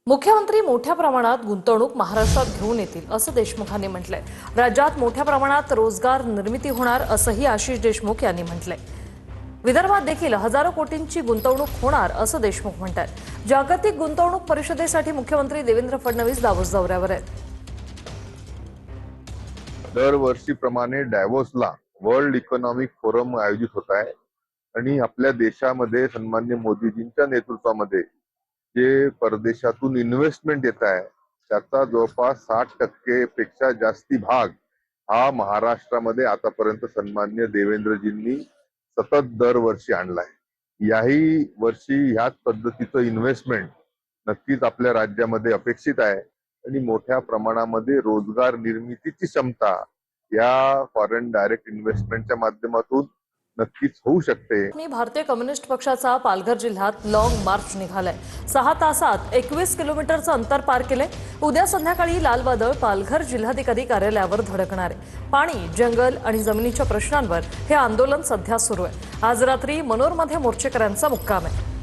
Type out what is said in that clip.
मुख्यमंत्री मोठ्या प्रमाणात गुंतवणूक महाराष्ट्रात घेऊन येतील असं देशमुखांनी म्हटलंय। राज्यात मोठ्या प्रमाणात रोजगार निर्मिती होणार असंही आशिष देशमुख यांनी म्हटलंय। विदर्भात देखील हजारो कोटींची गुंतवणूक होणार असं देशमुख म्हणतात। जागतिक गुंतवणूक परिषदेसाठी मुख्यमंत्री देवेंद्र फडणवीस दावोस दौऱ्यावर आहेत। दरवर्षीप्रमाणे डॅव्होसला वर्ल्ड इकॉनॉमिक फोरम आयोजित होत आहे आणि आपल्या देशामध्ये सन्माननीय मोदीजींच्या नेतृत्वामध्ये जे परदेशातून इन्व्हेस्टमेंट येत आहे त्याचा जवळपास 60% पेक्षा जास्ती भाग हा महाराष्ट्रामध्ये आतापर्यंत सन्माननीय देवेंद्रजींनी सतत दरवर्षी आणलाय। याही वर्षी ह्याच पद्धतीचं इन्व्हेस्टमेंट नक्कीच आपल्या राज्यामध्ये अपेक्षित आहे आणि मोठ्या प्रमाणामध्ये रोजगार निर्मितीची क्षमता या फॉरेन डायरेक्ट इन्व्हेस्टमेंटच्या माध्यमातून नक्कीच होऊ शकते। भारतीय कम्युनिस्ट पक्षाचा पालघर जिल्ह्यात लॉंग मार्च निघालाय। 6 तासात 21 किलोमीटरचं अंतर पार केले। उद्या संध्याकाळी लाल वादळ पालघर जिल्हाधिकारी कार्यालयावर धडकणार आहे। पाणी, जंगल आणि जमिनीच्या प्रश्नांवर हे आंदोलन सध्या सुरू आहे। आज रात्री मनोरमध्ये मोर्चेकऱ्यांचा मुक्काम आहे।